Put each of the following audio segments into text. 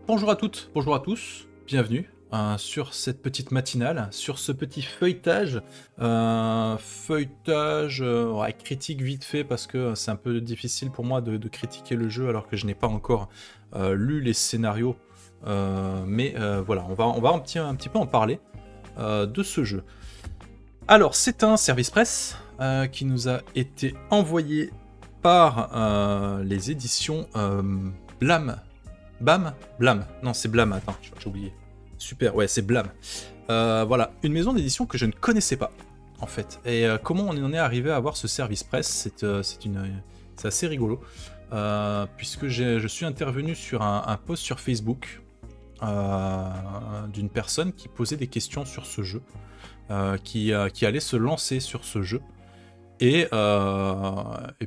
Bonjour à toutes, bonjour à tous, bienvenue sur cette petite matinale, sur ce petit feuilletage, ouais, critique vite fait parce que c'est un peu difficile pour moi de critiquer le jeu alors que je n'ai pas encore lu les scénarios, voilà, on va un petit peu en parler de ce jeu. Alors c'est un service presse qui nous a été envoyé par les éditions Blam. Bam? Blam. Non, c'est Blam, attends, j'ai oublié. Super, ouais, c'est Blam. Voilà, une maison d'édition que je ne connaissais pas, en fait. Et comment on en est arrivé à avoir ce service presse, c'est assez rigolo. Puisque je suis intervenu sur un post sur Facebook d'une personne qui posait des questions sur ce jeu, qui allait se lancer sur ce jeu. Et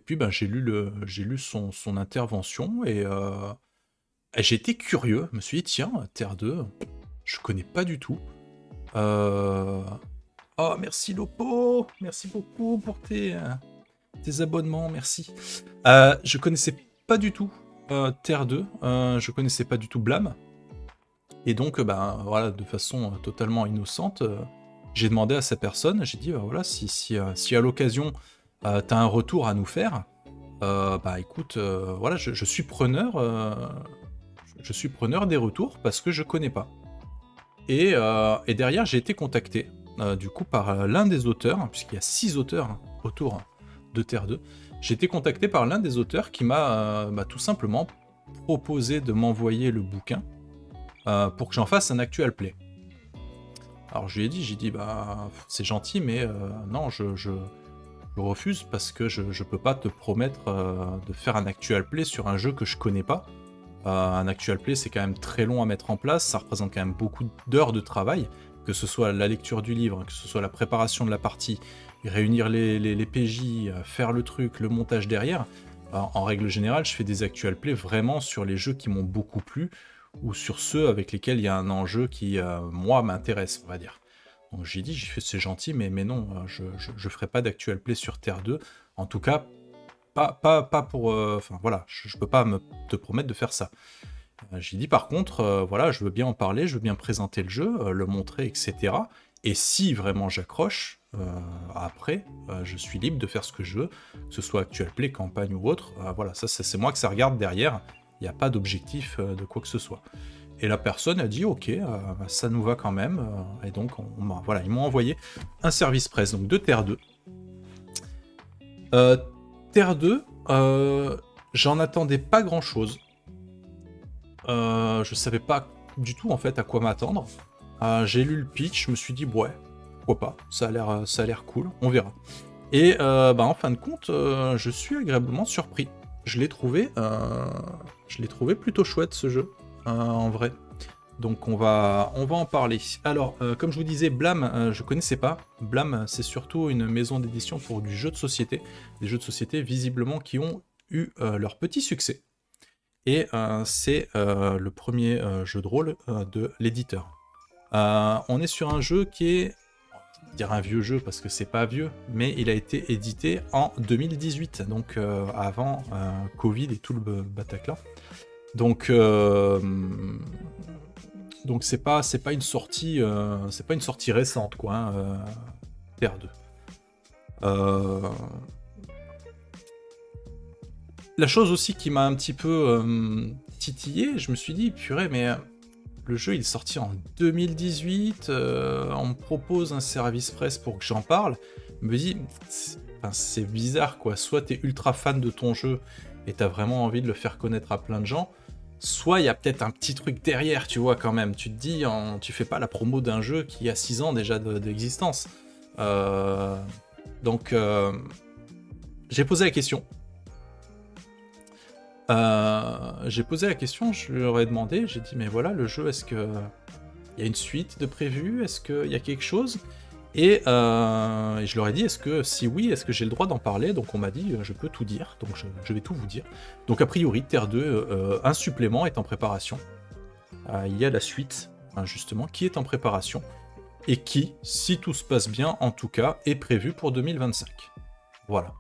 puis ben, j'ai lu son intervention et j'ai été curieux, je me suis dit, tiens, Terre 2, je connais pas du tout. Oh, merci Lopo, merci beaucoup pour tes abonnements, merci. Je connaissais pas du tout Terre 2, je connaissais pas du tout Blam. Et donc, ben, voilà, de façon totalement innocente, j'ai demandé à sa personne, j'ai dit, voilà, si à l'occasion, t'as un retour à nous faire, bah écoute, voilà, je suis preneur. Je suis preneur des retours parce que je connais pas. Et derrière, j'ai été contacté du coup par l'un des auteurs, puisqu'il y a 6 auteurs autour de Terre 2. J'ai été contacté par l'un des auteurs qui m'a tout simplement proposé de m'envoyer le bouquin pour que j'en fasse un actual play. Alors je lui ai dit, bah c'est gentil, mais non, je refuse parce que je peux pas te promettre de faire un actual play sur un jeu que je connais pas. Un actual play, c'est quand même très long à mettre en place, ça représente quand même beaucoup d'heures de travail, que ce soit la lecture du livre, que ce soit la préparation de la partie, réunir les PJ, faire le truc, le montage derrière. En règle générale, je fais des actual plays vraiment sur les jeux qui m'ont beaucoup plu, ou sur ceux avec lesquels il y a un enjeu qui, moi, m'intéresse, on va dire. Donc j'ai dit, c'est gentil, mais non, je ferai pas d'actual play sur Terre 2, en tout cas, pas pour... Enfin voilà, je peux pas te promettre de faire ça. J'ai dit par contre, voilà, je veux bien en parler, je veux bien présenter le jeu, le montrer, etc. Et si vraiment j'accroche, après, je suis libre de faire ce que je veux, que ce soit actual play, campagne ou autre. Voilà, ça c'est moi que ça regarde derrière. Il n'y a pas d'objectif de quoi que ce soit. Et la personne a dit ok, ça nous va quand même. Et donc voilà, ils m'ont envoyé un service presse donc de Terre 2. Terre 2, j'en attendais pas grand chose. Je savais pas du tout en fait à quoi m'attendre. J'ai lu le pitch, je me suis dit ouais, pourquoi pas, ça a l'air cool, on verra. Et bah, en fin de compte, je suis agréablement surpris. Je l'ai trouvé plutôt chouette ce jeu, en vrai. Donc on va en parler. Alors, comme je vous disais, Blam, je connaissais pas. Blam, c'est surtout une maison d'édition pour du jeu de société. Des jeux de société visiblement qui ont eu leur petit succès. Et c'est le premier jeu de rôle de l'éditeur. On est sur un jeu qui est, on va dire un vieux jeu parce que c'est pas vieux, mais il a été édité en 2018, donc avant Covid et tout le Bataclan. Donc c'est pas une sortie récente quoi, hein, Terre 2. La chose aussi qui m'a un petit peu titillé, je me suis dit purée mais le jeu il est sorti en 2018, on me propose un service presse pour que j'en parle. Je me dis c'est bizarre quoi, soit t'es ultra fan de ton jeu et t'as vraiment envie de le faire connaître à plein de gens, soit il y a peut-être un petit truc derrière, tu vois, quand même. Tu te dis, tu fais pas la promo d'un jeu qui a 6 ans déjà d'existence. Donc, j'ai posé la question. Je leur ai demandé, j'ai dit, mais voilà, le jeu, est-ce que il y a une suite de prévu? Est-ce qu'il y a quelque chose? Et je leur ai dit, est-ce que j'ai le droit d'en parler? Donc on m'a dit, je peux tout dire, donc je vais tout vous dire. Donc a priori, Terre 2, un supplément est en préparation. Il y a la suite, hein, justement, qui est en préparation. Et qui, si tout se passe bien, en tout cas, est prévu pour 2025. Voilà.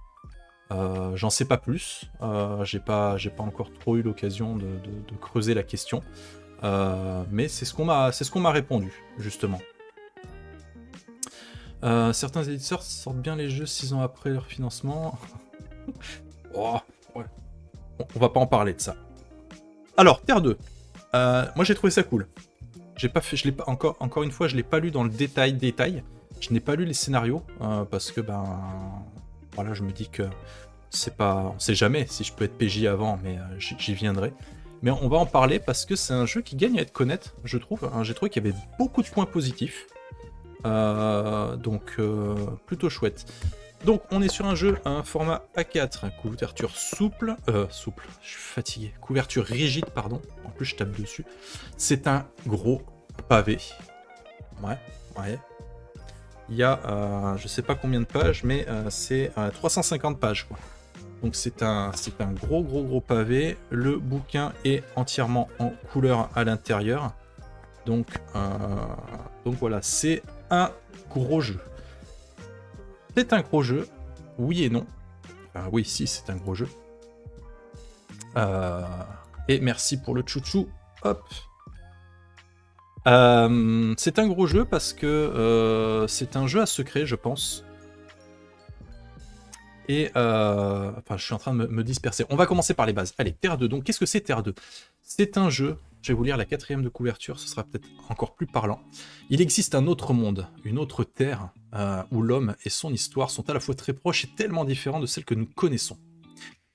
J'en sais pas plus, j'ai pas encore trop eu l'occasion de creuser la question. Mais c'est ce qu'on m'a répondu, justement. Certains éditeurs sortent bien les jeux 6 ans après leur financement. Oh, ouais. Bon, on va pas en parler de ça. Alors, Terre 2. Moi, j'ai trouvé ça cool. Encore une fois, je l'ai pas lu dans le détail. Je n'ai pas lu les scénarios parce que voilà, je me dis que c'est pas, on sait jamais si je peux être PJ avant, mais j'y viendrai. Mais on va en parler parce que c'est un jeu qui gagne à être connaître, je trouve. J'ai trouvé qu'il y avait beaucoup de points positifs, donc plutôt chouette. Donc on est sur un jeu, un format A4, couverture souple, je suis fatigué, couverture rigide, pardon, en plus je tape dessus. C'est un gros pavé, ouais. Il y a, je sais pas combien de pages, mais c'est 350 pages, quoi. Donc c'est un gros pavé. Le bouquin est entièrement en couleur à l'intérieur. Donc voilà, c'est un gros jeu. C'est un gros jeu, oui et non. Enfin, oui, si, c'est un gros jeu. Et merci pour le chouchou. Hop. C'est un gros jeu parce que c'est un jeu à secret, je pense. Et enfin, je suis en train de me disperser. On va commencer par les bases. Allez, Terre 2. Donc, qu'est-ce que c'est Terre 2? C'est un jeu, je vais vous lire la 4e de couverture, ce sera peut-être encore plus parlant. Il existe un autre monde, une autre Terre, où l'homme et son histoire sont à la fois très proches et tellement différents de celles que nous connaissons.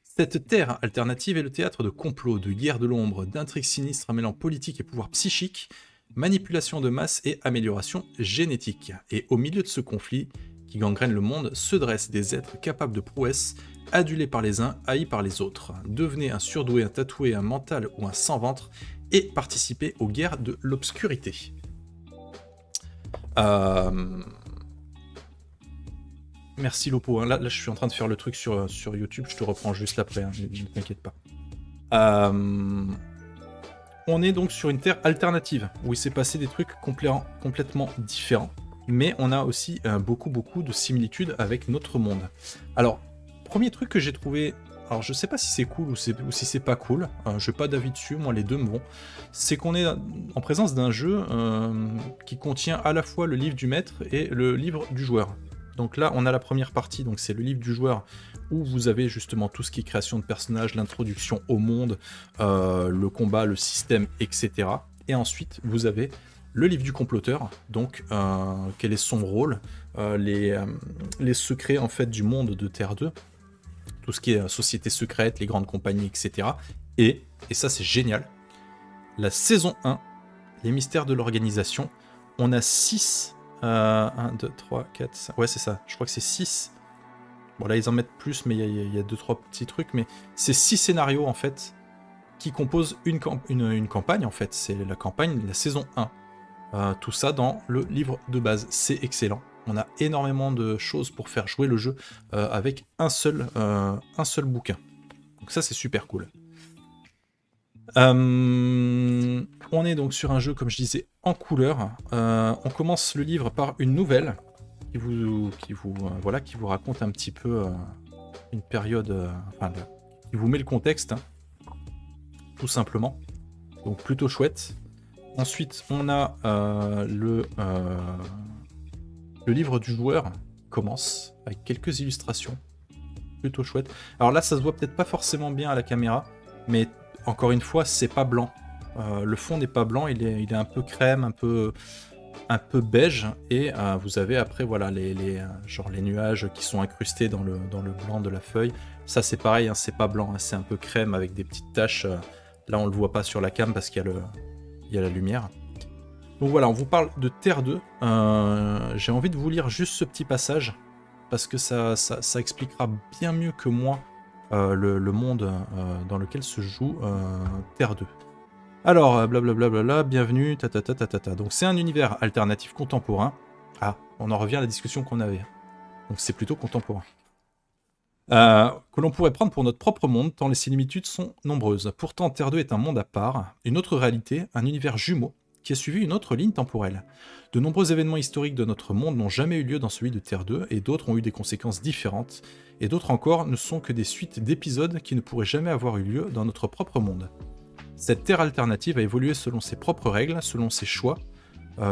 Cette Terre alternative est le théâtre de complots, de guerres de l'ombre, d'intrigues sinistres mêlant politique et pouvoir psychique, manipulation de masse et amélioration génétique. Et au milieu de ce conflit qui gangrène le monde, se dressent des êtres capables de prouesses, adulés par les uns, haïs par les autres. Devenez un surdoué, un tatoué, un mental ou un sans-ventre et participez aux guerres de l'obscurité. Merci Lopo, hein. Là je suis en train de faire le truc sur YouTube, je te reprends juste après, hein, ne t'inquiète pas. On est donc sur une Terre alternative, où il s'est passé des trucs complètement différents. Mais on a aussi beaucoup de similitudes avec notre monde. Alors, premier truc que j'ai trouvé, alors je sais pas si c'est cool ou si c'est pas cool, je n'ai pas d'avis dessus, moi les deux me vont, c'est qu'on est en présence d'un jeu qui contient à la fois le livre du maître et le livre du joueur. Donc là, on a la première partie, donc c'est le livre du joueur, où vous avez justement tout ce qui est création de personnages, l'introduction au monde, le combat, le système, etc. Et ensuite, vous avez le livre du comploteur, donc quel est son rôle, les secrets en fait du monde de Terre 2, tout ce qui est société secrète, les grandes compagnies, etc. Et ça c'est génial, la saison 1, les mystères de l'organisation, on a 6, 1, 2, 3, 4, 5, ouais c'est ça, je crois que c'est 6, bon là ils en mettent plus mais il y a 2-3 petits trucs, mais c'est 6 scénarios en fait, qui composent une campagne en fait, c'est la campagne, la saison 1. Tout ça dans le livre de base, c'est excellent. On a énormément de choses pour faire jouer le jeu avec un seul bouquin. Donc ça c'est super cool. On est donc sur un jeu, comme je disais, en couleur. On commence le livre par une nouvelle qui vous raconte un petit peu une période, qui vous met le contexte, hein, tout simplement. Donc plutôt chouette. Ensuite, on a le livre du joueur commence avec quelques illustrations plutôt chouettes. Alors là, ça se voit peut-être pas forcément bien à la caméra, mais encore une fois, c'est pas blanc. Le fond n'est pas blanc, il est un peu crème, un peu beige, et vous avez après voilà les nuages qui sont incrustés dans le blanc de la feuille. Ça c'est pareil, hein, c'est pas blanc, hein, c'est un peu crème avec des petites taches. Là, on le voit pas sur la cam parce qu'il y a la lumière. Donc voilà, on vous parle de Terre 2. J'ai envie de vous lire juste ce petit passage, parce que ça expliquera bien mieux que moi le monde dans lequel se joue Terre 2. Alors, blablabla, bienvenue, ta. Donc c'est un univers alternatif contemporain. Ah, on en revient à la discussion qu'on avait. Donc c'est plutôt contemporain. Que l'on pourrait prendre pour notre propre monde, tant les similitudes sont nombreuses. Pourtant, Terre 2 est un monde à part, une autre réalité, un univers jumeau, qui a suivi une autre ligne temporelle. De nombreux événements historiques de notre monde n'ont jamais eu lieu dans celui de Terre 2, et d'autres ont eu des conséquences différentes, et d'autres encore ne sont que des suites d'épisodes qui ne pourraient jamais avoir eu lieu dans notre propre monde. Cette terre alternative a évolué selon ses propres règles, selon ses choix,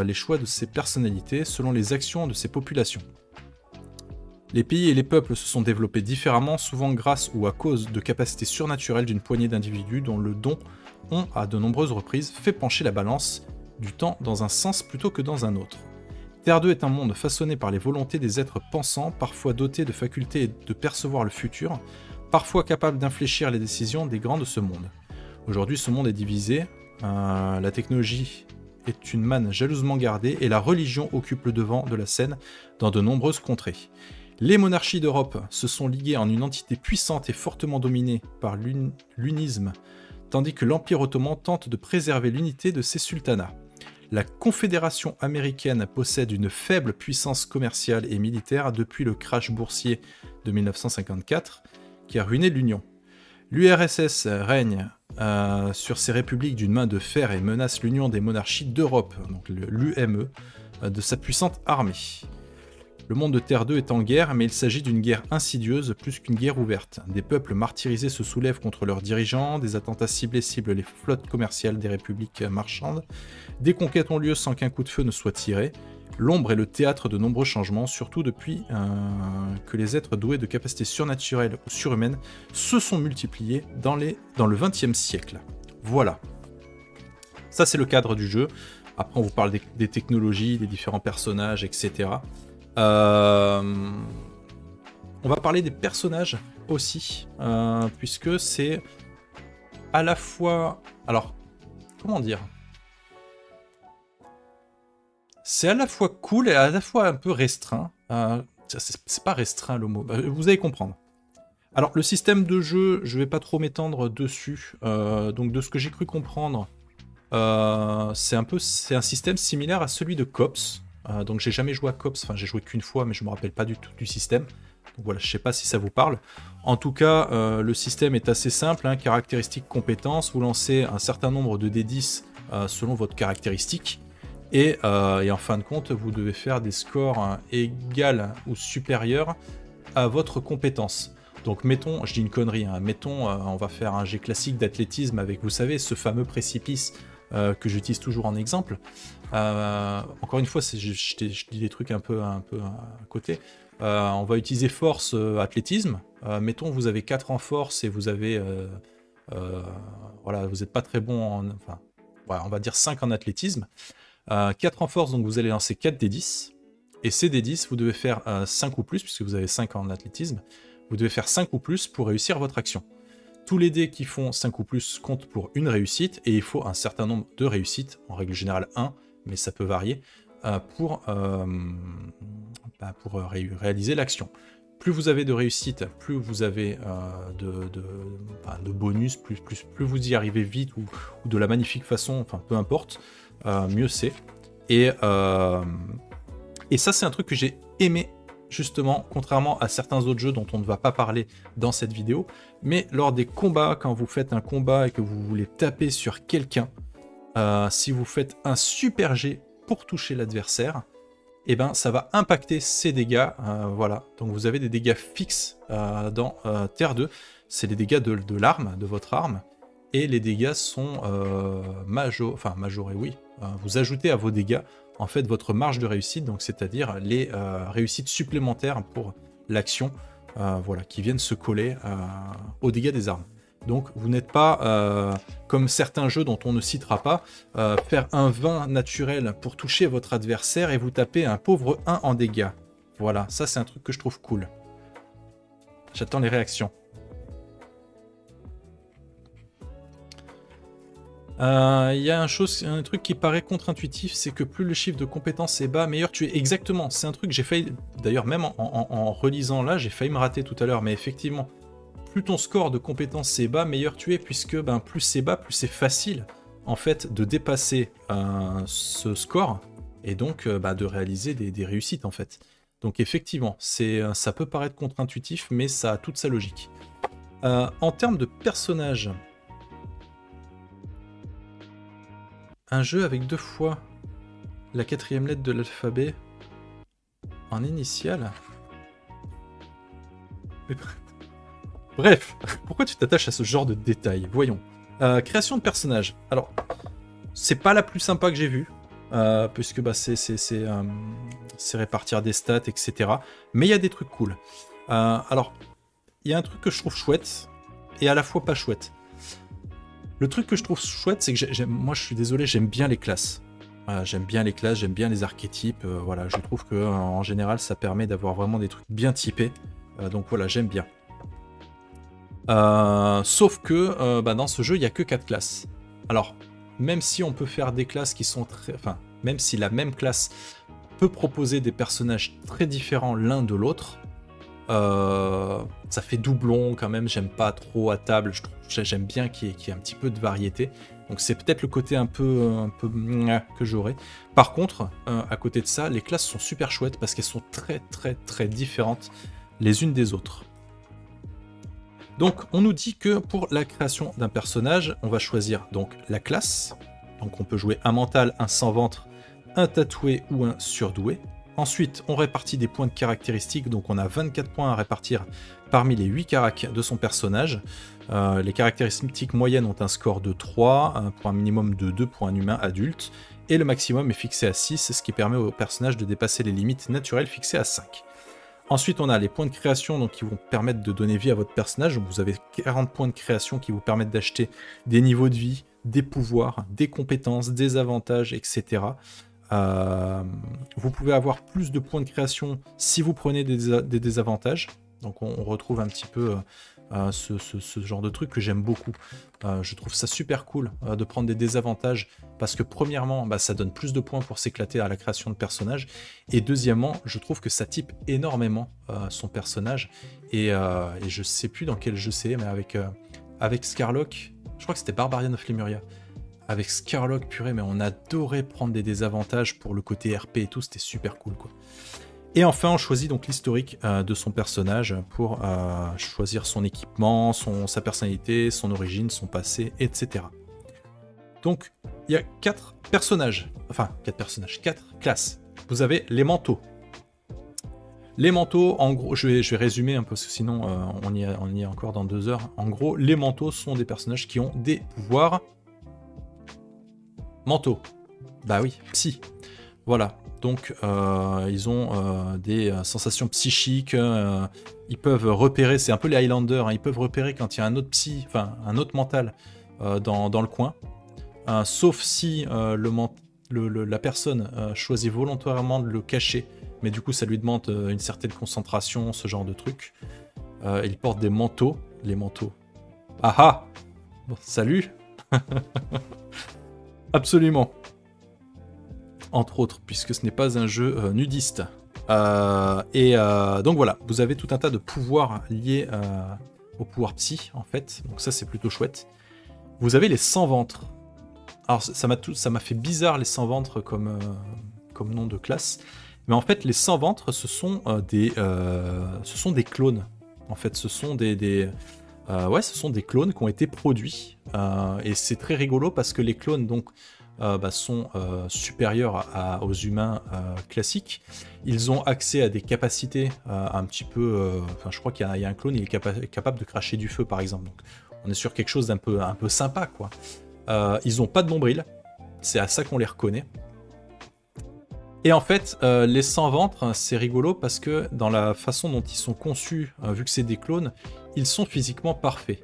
les choix de ses personnalités, selon les actions de ses populations. Les pays et les peuples se sont développés différemment, souvent grâce ou à cause de capacités surnaturelles d'une poignée d'individus dont le don ont, à de nombreuses reprises, fait pencher la balance du temps dans un sens plutôt que dans un autre. Terre 2 est un monde façonné par les volontés des êtres pensants, parfois dotés de facultés de percevoir le futur, parfois capables d'infléchir les décisions des grands de ce monde. Aujourd'hui, ce monde est divisé, la technologie est une manne jalousement gardée et la religion occupe le devant de la scène dans de nombreuses contrées. Les monarchies d'Europe se sont liguées en une entité puissante et fortement dominée par l'unisme, tandis que l'Empire ottoman tente de préserver l'unité de ses sultanats. La Confédération américaine possède une faible puissance commerciale et militaire depuis le crash boursier de 1954 qui a ruiné l'Union. L'URSS règne sur ces républiques d'une main de fer et menace l'Union des monarchies d'Europe, donc l'UME, de sa puissante armée. Le monde de Terre 2 est en guerre, mais il s'agit d'une guerre insidieuse plus qu'une guerre ouverte. Des peuples martyrisés se soulèvent contre leurs dirigeants, des attentats ciblés ciblent les flottes commerciales des républiques marchandes, des conquêtes ont lieu sans qu'un coup de feu ne soit tiré. L'ombre est le théâtre de nombreux changements, surtout depuis que les êtres doués de capacités surnaturelles ou surhumaines se sont multipliés dans le XXe siècle. Voilà. Ça, c'est le cadre du jeu. Après, on vous parle des technologies, des différents personnages, etc. On va parler des personnages aussi, puisque c'est à la fois... Alors, comment dire ? C'est à la fois cool et à la fois un peu restreint. C'est pas restreint le mot, vous allez comprendre. Alors, le système de jeu, je vais pas trop m'étendre dessus. Donc, de ce que j'ai cru comprendre, c'est un système similaire à celui de Cops. Donc j'ai jamais joué à Cops, enfin j'ai joué qu'une fois, mais je me rappelle pas du tout du système. Donc voilà, je sais pas si ça vous parle. En tout cas, le système est assez simple, hein, caractéristiques, compétences. Vous lancez un certain nombre de D10 selon votre caractéristique. Et en fin de compte, vous devez faire des scores égaux ou supérieurs à votre compétence. Donc mettons, je dis une connerie, hein, mettons, on va faire un jet classique d'athlétisme avec, vous savez, ce fameux précipice que j'utilise toujours en exemple. Encore une fois, je dis des trucs un peu à côté. On va utiliser force, athlétisme. Mettons, vous avez 4 en force et vous avez... voilà, vous n'êtes pas très bon en... Enfin, voilà, on va dire 5 en athlétisme. 4 en force, donc vous allez lancer 4 D10. Et ces D10, vous devez faire 5 ou plus, puisque vous avez 5 en athlétisme. Vous devez faire 5 ou plus pour réussir votre action. Tous les dés qui font 5 ou plus comptent pour une réussite, et il faut un certain nombre de réussites, en règle générale 1, mais ça peut varier, pour réaliser l'action. Plus vous avez de réussite, plus vous avez de bonus, plus vous y arrivez vite, ou de la magnifique façon, enfin peu importe, mieux c'est. Et ça, c'est un truc que j'ai aimé, justement, contrairement à certains autres jeux dont on ne va pas parler dans cette vidéo, mais lors des combats, quand vous faites un combat et que vous voulez taper sur quelqu'un, si vous faites un super jet pour toucher l'adversaire, et ben ça va impacter ses dégâts, voilà. Donc vous avez des dégâts fixes dans Terre 2, c'est les dégâts de l'arme, de votre arme, et les dégâts sont majorés, oui. Vous ajoutez à vos dégâts en fait votre marge de réussite, donc c'est-à-dire les réussites supplémentaires pour l'action, voilà, qui viennent se coller aux dégâts des armes. Donc vous n'êtes pas, comme certains jeux dont on ne citera pas, faire un 20 naturel pour toucher votre adversaire et vous taper un pauvre 1 en dégâts. Voilà, ça c'est un truc que je trouve cool. J'attends les réactions. Il y a un truc qui paraît contre-intuitif, c'est que plus le chiffre de compétence est bas, meilleur tu es. Exactement, c'est un truc que j'ai failli, d'ailleurs même en relisant là, j'ai failli me rater tout à l'heure, mais effectivement, plus ton score de compétence est bas, meilleur tu es, puisque plus c'est bas, plus c'est facile en fait de dépasser ce score, et donc de réaliser des réussites en fait. Donc effectivement, ça peut paraître contre-intuitif, mais ça a toute sa logique. En termes de personnages, un jeu avec 2 fois la 4e lettre de l'alphabet en initiale. Bref, pourquoi tu t'attaches à ce genre de détails? Voyons. Création de personnages. Alors, c'est pas la plus sympa que j'ai vue, puisque bah, c'est répartir des stats, etc. Mais il y a des trucs cool. Alors, il y a un truc que je trouve chouette, et à la fois pas chouette. Le truc que je trouve chouette, c'est que moi, je suis désolé, j'aime bien les classes. J'aime bien les classes, j'aime bien les archétypes. Voilà, je trouve que en général, ça permet d'avoir vraiment des trucs bien typés. Donc voilà, j'aime bien. Sauf que bah, dans ce jeu, il n'y a que 4 classes. Alors, même si on peut faire des classes qui sont très... Enfin, même si la même classe peut proposer des personnages très différents l'un de l'autre, ça fait doublon quand même, j'aime pas trop à table, j'aime bien qu'il y ait un petit peu de variété. Donc c'est peut-être le côté un peu que j'aurais. Par contre, à côté de ça, les classes sont super chouettes parce qu'elles sont très différentes les unes des autres. Donc on nous dit que pour la création d'un personnage, on va choisir donc la classe. Donc on peut jouer un mental, un sans ventre, un tatoué ou un surdoué. Ensuite, on répartit des points de caractéristiques, donc on a 24 points à répartir parmi les 8 caracs de son personnage. Les caractéristiques moyennes ont un score de 3, pour un minimum de 2 pour un humain adulte, et le maximum est fixé à 6, ce qui permet au personnage de dépasser les limites naturelles fixées à 5. Ensuite, on a les points de création donc, qui vont permettre de donner vie à votre personnage. Donc, vous avez 40 points de création qui vous permettent d'acheter des niveaux de vie, des pouvoirs, des compétences, des avantages, etc. Vous pouvez avoir plus de points de création si vous prenez des désavantages. Donc on retrouve un petit peu ce genre de truc que j'aime beaucoup. Je trouve ça super cool de prendre des désavantages parce que premièrement, bah, ça donne plus de points pour s'éclater à la création de personnages. Et deuxièmement, je trouve que ça type énormément son personnage. Et je sais plus dans quel jeu c'est, mais avec Scarlock, je crois que c'était Barbarian of Lemuria. Avec Scarlock, purée, mais on adorait prendre des désavantages pour le côté RP et tout, c'était super cool, quoi. Et enfin, on choisit donc l'historique de son personnage pour choisir son équipement, sa personnalité, son origine, son passé, etc. Donc, il y a 4 personnages, enfin 4 classes. Vous avez les manteaux. Les manteaux, en gros, je vais résumer un peu, parce que sinon on y est encore dans 2 heures. En gros, les manteaux sont des personnages qui ont des pouvoirs mentaux. Bah oui, psy. Voilà. Donc, ils ont des sensations psychiques. Ils peuvent repérer, c'est un peu les Highlanders, hein, ils peuvent repérer quand il y a un autre psy, enfin un autre mental dans le coin. Sauf si la personne choisit volontairement de le cacher, mais du coup, ça lui demande une certaine concentration, ce genre de truc. Ils portent des manteaux. Les manteaux. Ah ah! Bon, salut! Absolument. Entre autres, puisque ce n'est pas un jeu nudiste. Donc voilà, vous avez tout un tas de pouvoirs liés au pouvoir psy, en fait. Donc ça, c'est plutôt chouette. Vous avez les sans-ventres. Alors, ça m'a fait bizarre, les sans-ventres, comme nom de classe. Mais en fait, les sans-ventres, ce sont des clones. En fait, ce sont ce sont des clones qui ont été produits. Et c'est très rigolo parce que les clones, donc, sont supérieurs aux humains classiques. Ils ont accès à des capacités un petit peu... je crois qu'il y a un clone, il est capable de cracher du feu, par exemple. Donc, on est sur quelque chose d'un peu sympa, quoi. Ils n'ont pas de nombril. C'est à ça qu'on les reconnaît. Et en fait, les sans-ventres, c'est rigolo parce que dans la façon dont ils sont conçus, vu que c'est des clones, ils sont physiquement parfaits.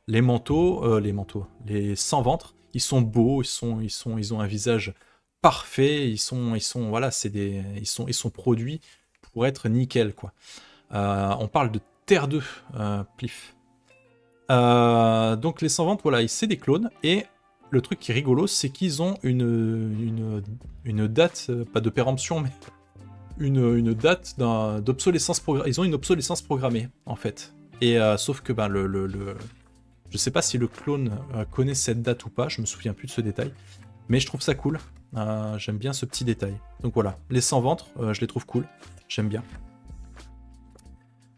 Les les sans-ventres, ils sont beaux, ils ont un visage parfait, ils sont produits pour être nickel, quoi. On parle de Terre 2, Plif. Donc les sans-ventres, voilà, c'est des clones, et le truc qui est rigolo, c'est qu'ils ont une date, pas de péremption, mais une date d'obsolescence programmée. Ils ont une obsolescence programmée, en fait. Et sauf que je sais pas si le clone connaît cette date ou pas, je me souviens plus de ce détail, mais je trouve ça cool. J'aime bien ce petit détail. Donc voilà, les sans-ventres, je les trouve cool, j'aime bien.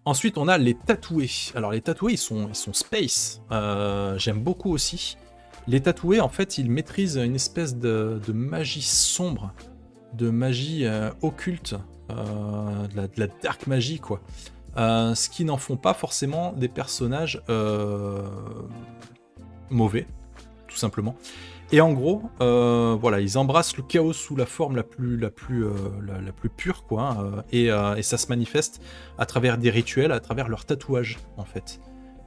Ensuite, on a les tatoués. Alors les tatoués, ils sont space. J'aime beaucoup aussi. Les tatoués, en fait, ils maîtrisent une espèce de magie sombre, de magie occulte, de la dark magie, quoi. Ce qui n'en font pas forcément des personnages mauvais. tout simplement. Et en gros, voilà, ils embrassent le chaos sous la forme la plus pure, quoi, hein, et ça se manifeste à travers des rituels, à travers leurs tatouages, en fait.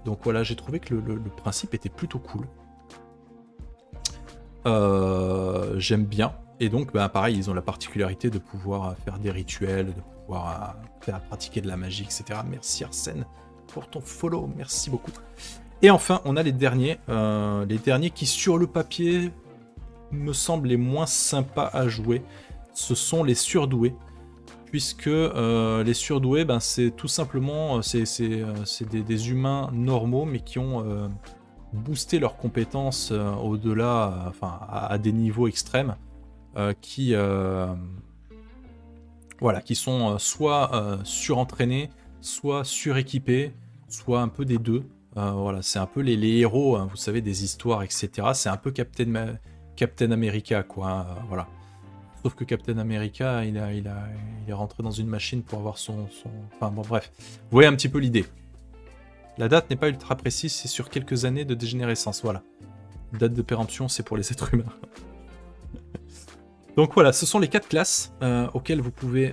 Donc voilà, j'ai trouvé que le principe était plutôt cool. J'aime bien. Et donc, bah, pareil, ils ont la particularité de pouvoir faire des rituels, de pouvoir faire pratiquer de la magie, etc. Merci Arsène pour ton follow, merci beaucoup. Et enfin, on a les derniers qui sur le papier me semblent les moins sympas à jouer. Ce sont les surdoués, puisque les surdoués, ben, c'est tout simplement des humains normaux, mais qui ont boosté leurs compétences au-delà, enfin à des niveaux extrêmes, qui sont soit surentraînés, soit suréquipés, soit un peu des deux. Voilà, c'est un peu les héros, hein, vous savez, des histoires, etc. C'est un peu Captain America, quoi. Hein, voilà. Sauf que Captain America, il est rentré dans une machine pour avoir son... Enfin bon, bref. Vous voyez un petit peu l'idée. La date n'est pas ultra précise, c'est sur quelques années de dégénérescence, voilà. Date de péremption, c'est pour les êtres humains. Donc voilà, ce sont les 4 classes auxquelles vous pouvez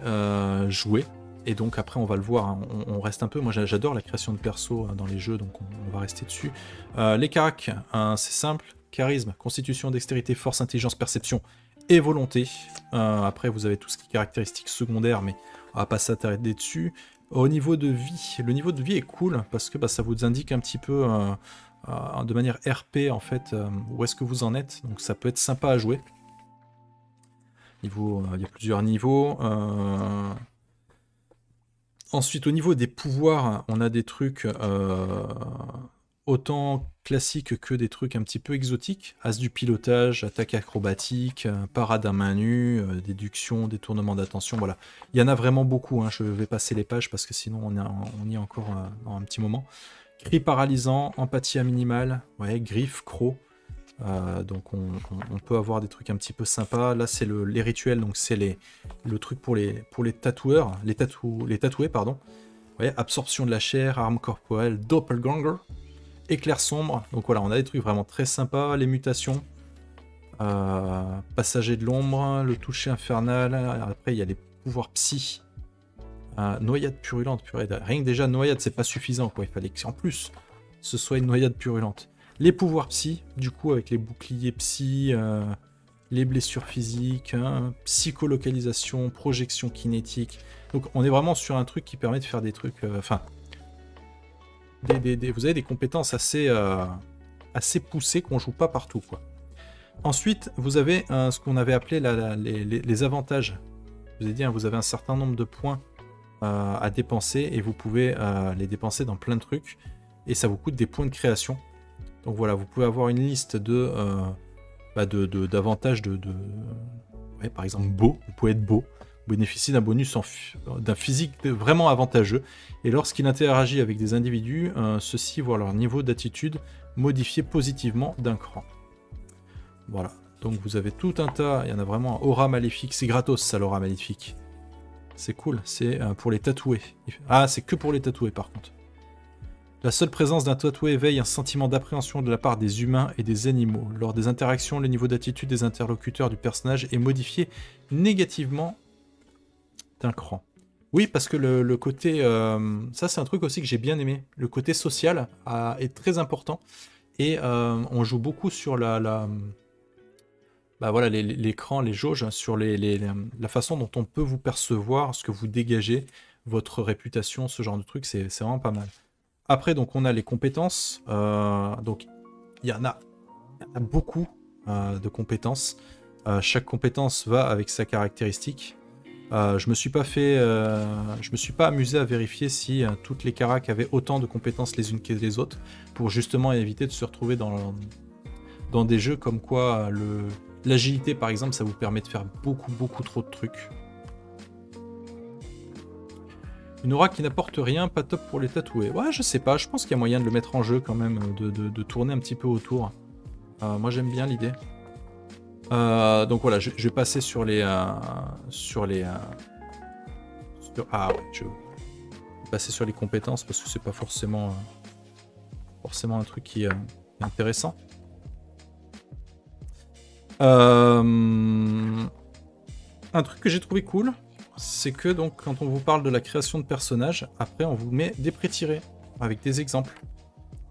jouer. Et donc après on va le voir, hein, on reste un peu, moi j'adore la création de perso dans les jeux, donc on va rester dessus. Les caracs, c'est simple, charisme, constitution, dextérité, force, intelligence, perception et volonté. Après vous avez tout ce qui est caractéristiques secondaires, mais on va pas s'attarder dessus. Au niveau de vie, le niveau de vie est cool, parce que bah, ça vous indique un petit peu de manière RP en fait, où est-ce que vous en êtes, donc ça peut être sympa à jouer. Il y a plusieurs niveaux. Ensuite, au niveau des pouvoirs, on a des trucs autant classiques que des trucs un petit peu exotiques. As du pilotage, attaque acrobatique, parade à main nue, déduction, détournement d'attention, voilà. Il y en a vraiment beaucoup, hein. Je vais passer les pages parce que sinon on y est encore dans un petit moment. Cri paralysant, empathie à minimale, ouais, griffe, croc. Donc on peut avoir des trucs un petit peu sympas. Là c'est les rituels, donc c'est le truc pour les tatoueurs, les tatoués, pardon. Ouais, absorption de la chair, arme corporelle, doppelganger, éclair sombre. Donc voilà, on a des trucs vraiment très sympas. Les mutations, passager de l'ombre, le toucher infernal. Après il y a les pouvoirs psy, noyade purulente. Purée, rien que déjà noyade c'est pas suffisant, quoi. Il fallait qu'en plus ce soit une noyade purulente. Les pouvoirs psy, du coup, avec les boucliers psy, les blessures physiques, hein, psycholocalisation, projection kinétique. Donc, on est vraiment sur un truc qui permet de faire des trucs... Enfin, vous avez des compétences assez poussées qu'on joue pas partout, quoi. Ensuite, vous avez ce qu'on avait appelé les avantages. Je vous ai dit, hein, vous avez un certain nombre de points à dépenser et vous pouvez les dépenser dans plein de trucs. Et ça vous coûte des points de création. Donc voilà, vous pouvez avoir une liste d'avantages ouais, par exemple beau, vous pouvez être beau, vous bénéficiez d'un bonus d'un physique vraiment avantageux, et lorsqu'il interagit avec des individus, ceux-ci voient leur niveau d'attitude modifié positivement d'un cran. Voilà, donc vous avez tout un tas, il y en a vraiment un aura maléfique, c'est gratos ça l'aura maléfique. C'est cool, c'est pour les tatoués. Ah, c'est que pour les tatoués par contre. La seule présence d'un tatoué éveille un sentiment d'appréhension de la part des humains et des animaux. Lors des interactions, le niveau d'attitude des interlocuteurs du personnage est modifié négativement d'un cran. Oui, parce que le côté... ça, c'est un truc aussi que j'ai bien aimé. Le côté social est très important. Et on joue beaucoup sur bah voilà, l'écran, les jauges, sur la façon dont on peut vous percevoir, ce que vous dégagez, votre réputation, ce genre de truc, c'est vraiment pas mal. Après, donc, on a les compétences. Donc, il y en a beaucoup de compétences. Chaque compétence va avec sa caractéristique. Je me suis pas amusé à vérifier si toutes les caracs avaient autant de compétences les unes que les autres, pour justement éviter de se retrouver dans des jeux comme quoi l'agilité, par exemple, ça vous permet de faire beaucoup trop de trucs. Une aura qui n'apporte rien, pas top pour les tatoués. Ouais, je sais pas, je pense qu'il y a moyen de le mettre en jeu quand même, de tourner un petit peu autour. Moi j'aime bien l'idée. Donc voilà, je vais passer sur les... ah ouais, je vais passer sur les compétences parce que c'est pas forcément un truc qui est intéressant. Un truc que j'ai trouvé cool, c'est que donc quand on vous parle de la création de personnages, après on vous met des pré-tirés avec des exemples.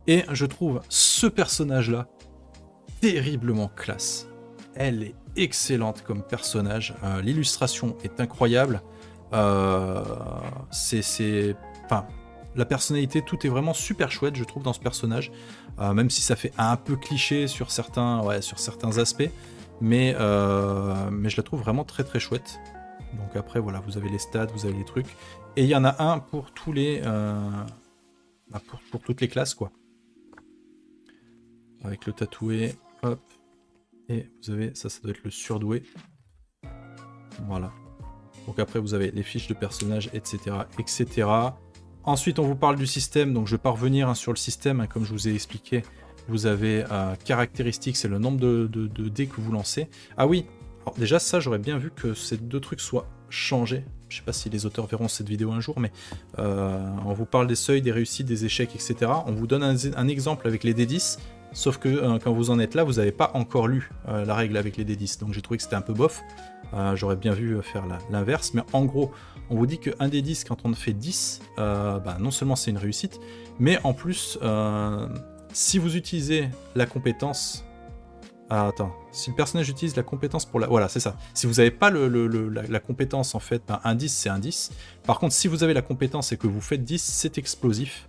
Et je trouve ce personnage-là terriblement classe. Elle est excellente comme personnage. L'illustration est incroyable. Enfin, la personnalité, tout est vraiment super chouette, je trouve, dans ce personnage. Même si ça fait un peu cliché sur certains aspects. Mais je la trouve vraiment très très chouette. Donc après, voilà, vous avez les stats, vous avez les trucs. Et il y en a un pour tous les... pour toutes les classes, quoi. Avec le tatoué, hop. Et vous avez, ça doit être le surdoué. Voilà. Donc après, vous avez les fiches de personnages, etc., etc. Ensuite, on vous parle du système. Donc je ne vais pas revenir sur le système, comme je vous ai expliqué. Vous avez caractéristiques, c'est le nombre de dés que vous lancez. Ah oui, alors déjà ça, j'aurais bien vu que ces deux trucs soient changés. Je ne sais pas si les auteurs verront cette vidéo un jour, mais on vous parle des seuils, des réussites, des échecs, etc. On vous donne un exemple avec les D10, sauf que quand vous en êtes là, vous n'avez pas encore lu la règle avec les D10. Donc j'ai trouvé que c'était un peu bof. J'aurais bien vu faire l'inverse, mais en gros, on vous dit qu'un D10, quand on fait 10, non seulement c'est une réussite, mais en plus... si vous utilisez la compétence... si le personnage utilise la compétence pour la... Voilà, c'est ça. Si vous n'avez pas la compétence, en fait, un 10, c'est un 10. Par contre, si vous avez la compétence et que vous faites 10, c'est explosif.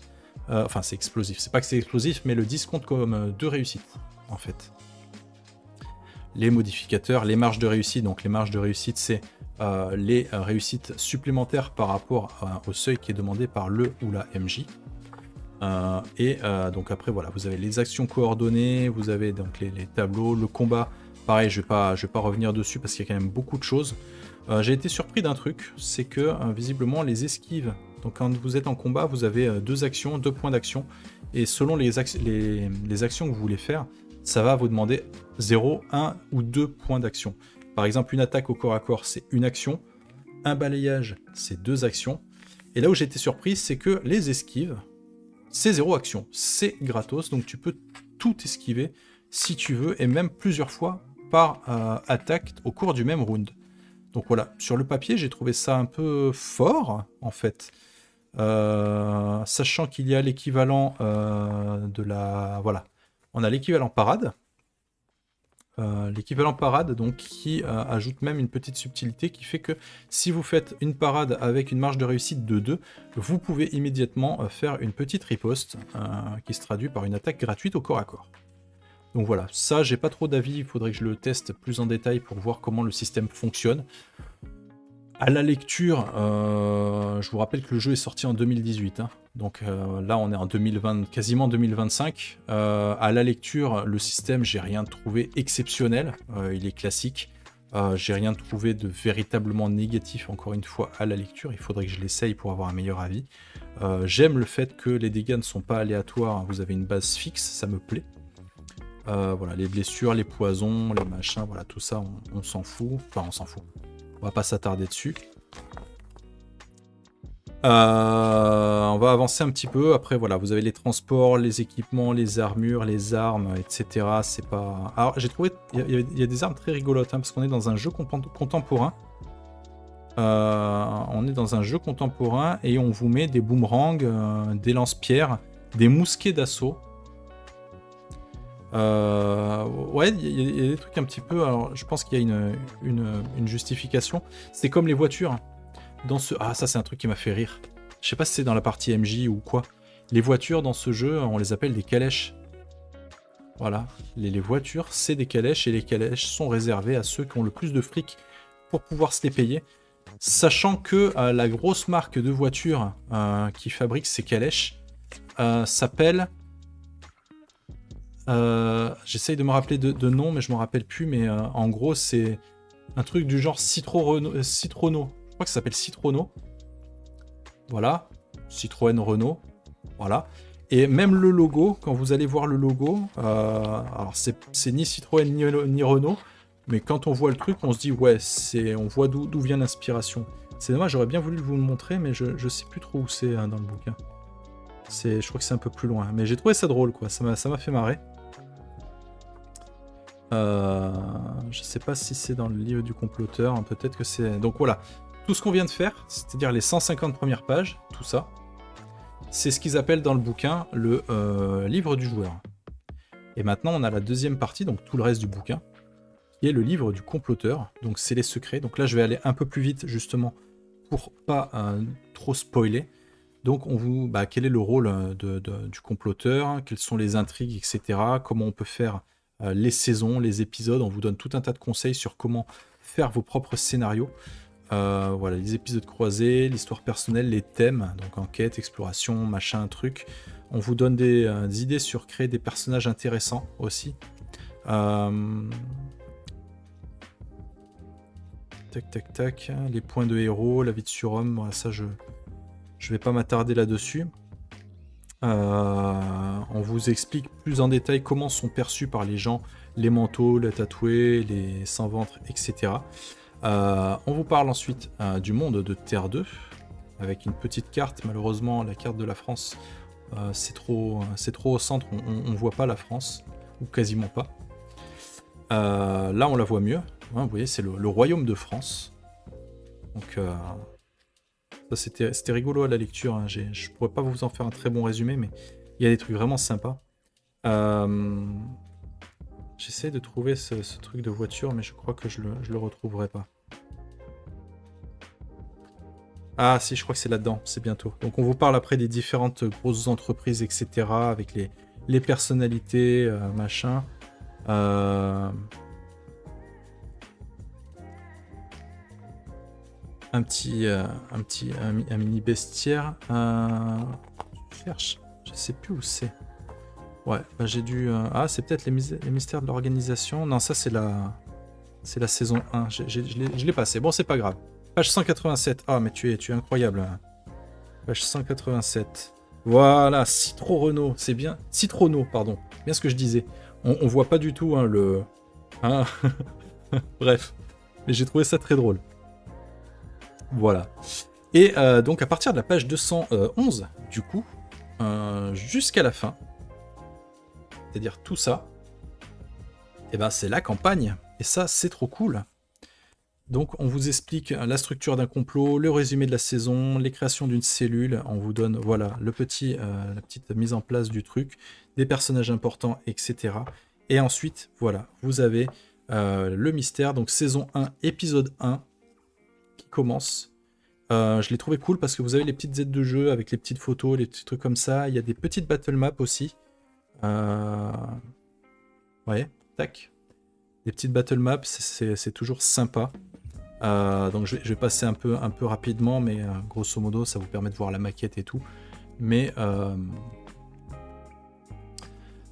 Enfin, c'est explosif. C'est pas que c'est explosif, mais le 10 compte comme 2 réussites, en fait. Les modificateurs, les marges de réussite. Donc, les marges de réussite, c'est les réussites supplémentaires par rapport au seuil qui est demandé par le ou la MJ. Donc après voilà, vous avez les actions coordonnées, vous avez donc les tableaux, le combat, pareil je vais pas revenir dessus parce qu'il y a quand même beaucoup de choses. J'ai été surpris d'un truc, c'est que visiblement les esquives, donc quand vous êtes en combat vous avez deux actions, 2 points d'action, et selon les actions que vous voulez faire, ça va vous demander 0, 1 ou 2 points d'action. Par exemple une attaque au corps à corps c'est une action, un balayage c'est 2 actions, et là où j'ai été surpris c'est que les esquives, c'est 0 action, c'est gratos, donc tu peux tout esquiver si tu veux, et même plusieurs fois par attaque au cours du même round. Donc voilà, sur le papier, j'ai trouvé ça un peu fort, en fait. Sachant qu'il y a l'équivalent de la... Voilà, on a l'équivalent parade. Donc qui ajoute même une petite subtilité qui fait que si vous faites une parade avec une marge de réussite de 2, vous pouvez immédiatement faire une petite riposte qui se traduit par une attaque gratuite au corps à corps. Donc voilà, ça j'ai pas trop d'avis, il faudrait que je le teste plus en détail pour voir comment le système fonctionne. À la lecture, je vous rappelle que le jeu est sorti en 2018, hein. Donc là on est en 2020, quasiment 2025. À la lecture, le système, j'ai rien trouvé exceptionnel, il est classique. J'ai rien trouvé de véritablement négatif, encore une fois, à la lecture. Il faudrait que je l'essaye pour avoir un meilleur avis. J'aime le fait que les dégâts ne sont pas aléatoires, hein. Vous avez une base fixe, ça me plaît. Voilà, les blessures, les poisons, les machins, voilà, tout ça, on s'en fout. Enfin, on s'en fout. On va pas s'attarder dessus. On va avancer un petit peu. Après, voilà, vous avez les transports, les équipements, les armures, les armes, etc. C'est pas... Alors, j'ai trouvé... Il y a des armes très rigolotes, hein, parce qu'on est dans un jeu contemporain. On est dans un jeu contemporain et on vous met des boomerangs, des lance-pierres, des mousquets d'assaut. Ouais, il y a des trucs un petit peu... Alors, je pense qu'il y a une justification. C'est comme les voitures. Dans ce... Ah, ça, c'est un truc qui m'a fait rire. Je sais pas si c'est dans la partie MJ ou quoi. Les voitures, dans ce jeu, on les appelle des calèches. Voilà. Les voitures, c'est des calèches, et les calèches sont réservées à ceux qui ont le plus de fric pour pouvoir se les payer. Sachant que la grosse marque de voitures qui fabrique ces calèches s'appelle... J'essaye de me rappeler de nom, mais je me rappelle plus. Mais en gros, c'est un truc du genre Citrono. Je crois que ça s'appelle Citrono. Voilà. Citroën Renault. Voilà. Et même le logo, quand vous allez voir le logo, alors c'est ni Citroën ni Renault, mais quand on voit le truc, on se dit ouais, on voit d'où vient l'inspiration. C'est dommage, j'aurais bien voulu vous le montrer, mais je sais plus trop où c'est dans le bouquin. Je crois que c'est un peu plus loin, mais j'ai trouvé ça drôle, quoi. Ça m'a fait marrer. Je sais pas si c'est dans le livre du comploteur, hein, peut-être que c'est... Donc voilà, tout ce qu'on vient de faire, c'est-à-dire les 150 premières pages, tout ça, c'est ce qu'ils appellent dans le bouquin le livre du joueur. Et maintenant, on a la deuxième partie, donc tout le reste du bouquin, qui est le livre du comploteur, donc c'est les secrets. Donc là, je vais aller un peu plus vite, justement, pour pas trop spoiler. Donc, on vous, quel est le rôle du comploteur, quelles sont les intrigues, etc. Comment on peut faire les saisons, les épisodes. On vous donne tout un tas de conseils sur comment faire vos propres scénarios. Voilà, les épisodes croisés, l'histoire personnelle, les thèmes, donc enquête, exploration, machin, truc. On vous donne des idées sur créer des personnages intéressants aussi. Tac, tac, tac. Les points de héros, la vie de surhomme, voilà, ça je vais pas m'attarder là-dessus. On vous explique plus en détail comment sont perçus par les gens les manteaux, les tatoués, les sans-ventre, etc. On vous parle ensuite du monde de Terre 2, avec une petite carte. Malheureusement, la carte de la France, c'est trop au centre, on ne voit pas la France, ou quasiment pas. Là, on la voit mieux. Vous voyez, c'est le royaume de France. Donc, ça, c'était rigolo à la lecture. Hein. Je ne pourrais pas vous en faire un très bon résumé, mais il y a des trucs vraiment sympas. J'essaie de trouver ce truc de voiture, mais je crois que je le retrouverai pas. Ah si, je crois que c'est là-dedans, c'est bientôt. Donc on vous parle après des différentes grosses entreprises, etc. Avec les personnalités, machin. Un mini bestiaire. Je cherche, je sais plus où c'est. Ouais, j'ai dû... Ah, c'est peut-être les mystères de l'organisation. Non, ça c'est la saison 1. Je l'ai passé. Bon, c'est pas grave. Page 187. Ah, mais tu es incroyable. Page 187. Voilà, Citro Renault. C'est bien. Citrono, pardon. Bien ce que je disais. On voit pas du tout le... Hein bref. Mais j'ai trouvé ça très drôle. Voilà. Et donc, à partir de la page 211, du coup, jusqu'à la fin, c'est-à-dire tout ça, et ben c'est la campagne. Et ça, c'est trop cool. Donc, on vous explique la structure d'un complot, le résumé de la saison, les créations d'une cellule. On vous donne, voilà, la petite mise en place du truc, des personnages importants, etc. Et ensuite, voilà, vous avez le mystère. Donc, saison 1, épisode 1, qui commence. Je l'ai trouvé cool parce que vous avez les petites aides de jeu avec les petites photos, les petits trucs comme ça. Il y a des petites battle maps aussi. Ouais, tac. Les petites battle maps, c'est toujours sympa. Donc je vais passer un peu rapidement, mais grosso modo, ça vous permet de voir la maquette et tout. Mais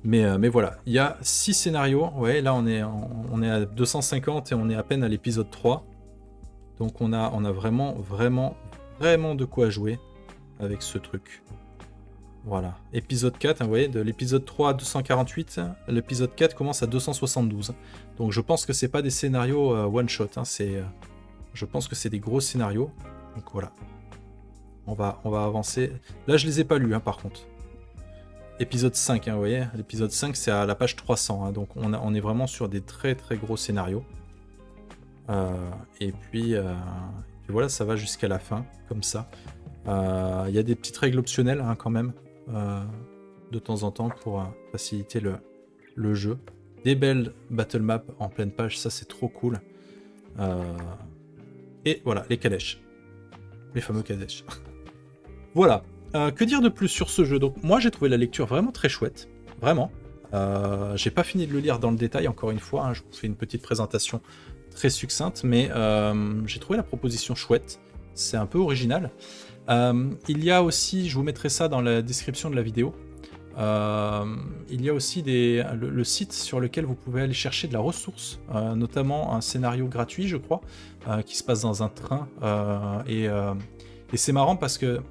voilà, il y a 6 scénarios. Ouais, là on est à 250 et on est à peine à l'épisode 3. Donc on a vraiment de quoi jouer avec ce truc. Voilà, épisode 4, hein, vous voyez, de l'épisode 3 à 248, l'épisode 4 commence à 272. Donc je pense que c'est pas des scénarios one shot, hein, je pense que c'est des gros scénarios. Donc voilà, on va avancer. Là je les ai pas lus, hein, par contre. Épisode 5, hein, vous voyez, l'épisode 5 c'est à la page 300, hein, donc on est vraiment sur des très gros scénarios. Et puis voilà, ça va jusqu'à la fin, comme ça. Il y a des petites règles optionnelles, hein, quand même. De temps en temps pour faciliter le jeu. Des belles battle maps en pleine page, ça c'est trop cool. Et voilà, les calèches. Les fameux calèches. Voilà. Que dire de plus sur ce jeu? Donc moi j'ai trouvé la lecture vraiment très chouette. Vraiment. J'ai pas fini de le lire dans le détail, encore une fois. Hein, je vous fais une petite présentation très succincte, mais j'ai trouvé la proposition chouette. C'est un peu original. Il y a aussi, je vous mettrai ça dans la description de la vidéo, il y a aussi le site sur lequel vous pouvez aller chercher de la ressource, notamment un scénario gratuit, je crois, qui se passe dans un train. Et c'est marrant parce que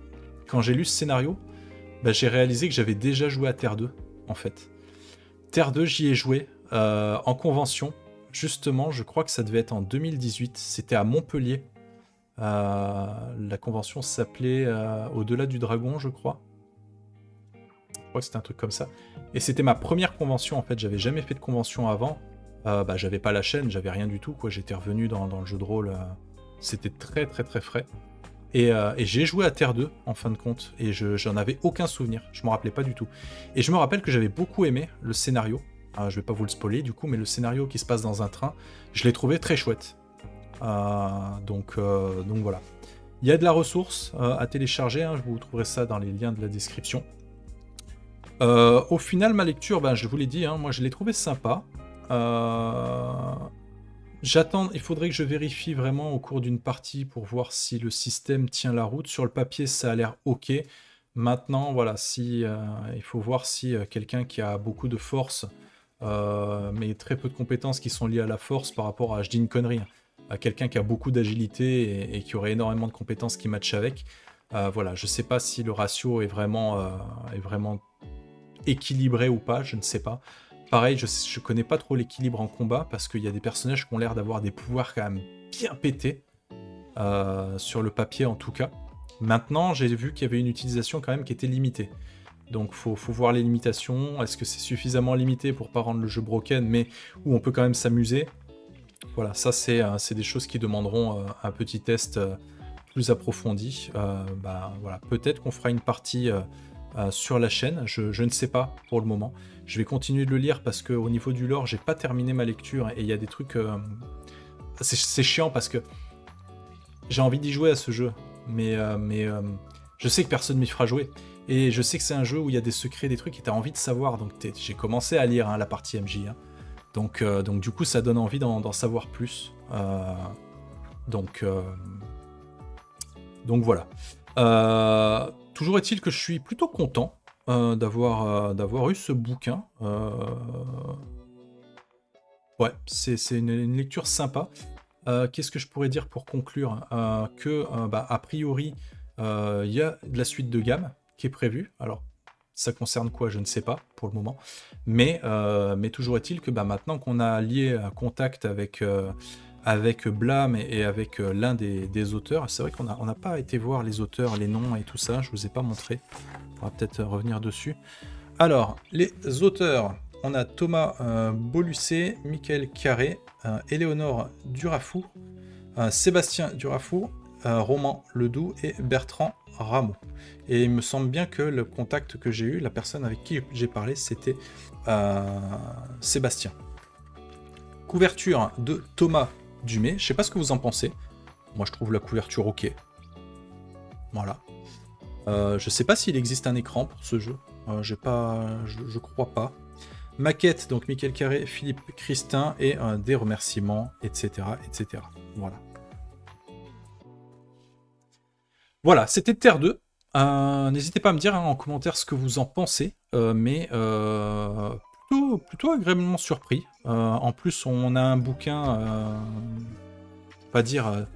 quand j'ai lu ce scénario, j'ai réalisé que j'avais déjà joué à Terre 2, en fait. Terre 2, j'y ai joué en convention. Justement, je crois que ça devait être en 2018. C'était à Montpellier. La convention s'appelait Au-delà du dragon, je crois. Je crois que c'était un truc comme ça. Et c'était ma première convention, en fait. J'avais jamais fait de convention avant. bah, j'avais pas la chaîne, j'avais rien du tout, quoi. J'étais revenu dans le jeu de rôle, c'était très très très frais. Et j'ai joué à Terre 2 en fin de compte, et j'en avais aucun souvenir, je m'en rappelais pas du tout. Et je me rappelle que j'avais beaucoup aimé le scénario, je vais pas vous le spoiler du coup, mais le scénario qui se passe dans un train, je l'ai trouvé très chouette. Donc voilà. Il y a de la ressource à télécharger, hein, vous trouverez ça dans les liens de la description. Au final, ma lecture, ben, je vous l'ai dit, hein, moi je l'ai trouvé sympa. J'attends, il faudrait que je vérifie vraiment au cours d'une partie pour voir si le système tient la route. Sur le papier, ça a l'air ok. Maintenant, voilà, si, il faut voir si quelqu'un qui a beaucoup de force, mais très peu de compétences qui sont liées à la force par rapport à, je dis une connerie, à quelqu'un qui a beaucoup d'agilité et qui aurait énormément de compétences qui matchent avec. Voilà, je sais pas si le ratio est vraiment équilibré ou pas, je ne sais pas. Pareil, je connais pas trop l'équilibre en combat parce qu'il y a des personnages qui ont l'air d'avoir des pouvoirs quand même bien pétés, sur le papier en tout cas. Maintenant, j'ai vu qu'il y avait une utilisation quand même qui était limitée. Donc faut voir les limitations. Est-ce que c'est suffisamment limité pour pas rendre le jeu broken, mais où on peut quand même s'amuser? Voilà, ça c'est des choses qui demanderont un petit test plus approfondi. Bah, voilà. Peut-être qu'on fera une partie sur la chaîne, je ne sais pas pour le moment. Je vais continuer de le lire parce qu'au niveau du lore, j'ai pas terminé ma lecture et il y a des trucs... c'est chiant parce que j'ai envie d'y jouer à ce jeu, mais je sais que personne m'y fera jouer. Et je sais que c'est un jeu où il y a des secrets, des trucs et t'as envie de savoir. Donc j'ai commencé à lire la partie MJ. Hein. Donc du coup, ça donne envie d'en savoir plus. Donc voilà. Toujours est-il que je suis plutôt content d'avoir eu ce bouquin. Ouais, c'est une lecture sympa. Qu'est-ce que je pourrais dire pour conclure? Bah, a priori, il y a de la suite de gamme qui est prévue. Alors, ça concerne quoi? Je ne sais pas pour le moment. Mais toujours est-il que bah, maintenant qu'on a lié un contact avec Blam et avec l'un des auteurs, c'est vrai qu'on n'a pas été voir les auteurs, les noms et tout ça, je vous ai pas montré. On va peut-être revenir dessus. Alors, les auteurs, on a Thomas Bollucé, Michael Carré, Éléonore Durafou, Sébastien Durafou, Roman Ledoux et Bertrand Rameau. Et il me semble bien que le contact que j'ai eu, la personne avec qui j'ai parlé, c'était Sébastien. Couverture de Thomas Dumay. Je sais pas ce que vous en pensez. Moi, je trouve la couverture ok. Voilà. Je sais pas s'il existe un écran pour ce jeu. Je crois pas. Maquette, donc Michael Carré, Philippe Christin et des remerciements, etc. etc. Voilà. Voilà, c'était Terre 2. N'hésitez pas à me dire en commentaire ce que vous en pensez. Mais plutôt agréablement surpris. En plus, on a un bouquin, on va dire,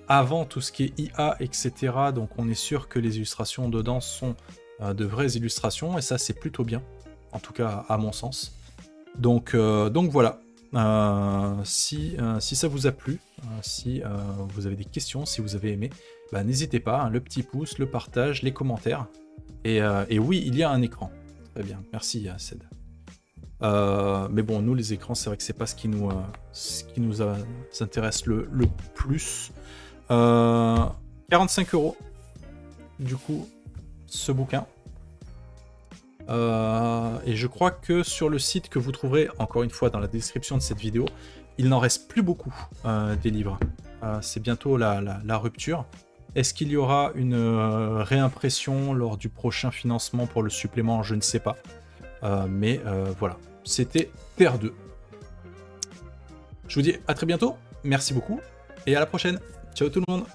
avant tout ce qui est IA, etc. Donc on est sûr que les illustrations dedans sont de vraies illustrations. Et ça, c'est plutôt bien. En tout cas, à mon sens. Donc voilà. Si ça vous a plu, si vous avez des questions, si vous avez aimé, bah, n'hésitez pas, hein, le petit pouce, le partage, les commentaires. Et oui, il y a un écran. Très bien, merci Ced. Mais bon, nous les écrans, c'est vrai que c'est pas ce qui nous intéresse le plus. 45 € du coup, ce bouquin. Et je crois que sur le site que vous trouverez, encore une fois, dans la description de cette vidéo, il n'en reste plus beaucoup des livres. C'est bientôt la rupture. Est-ce qu'il y aura une réimpression lors du prochain financement pour le supplément? Je ne sais pas. Mais voilà, c'était Terre 2. Je vous dis à très bientôt, merci beaucoup, et à la prochaine. Ciao tout le monde.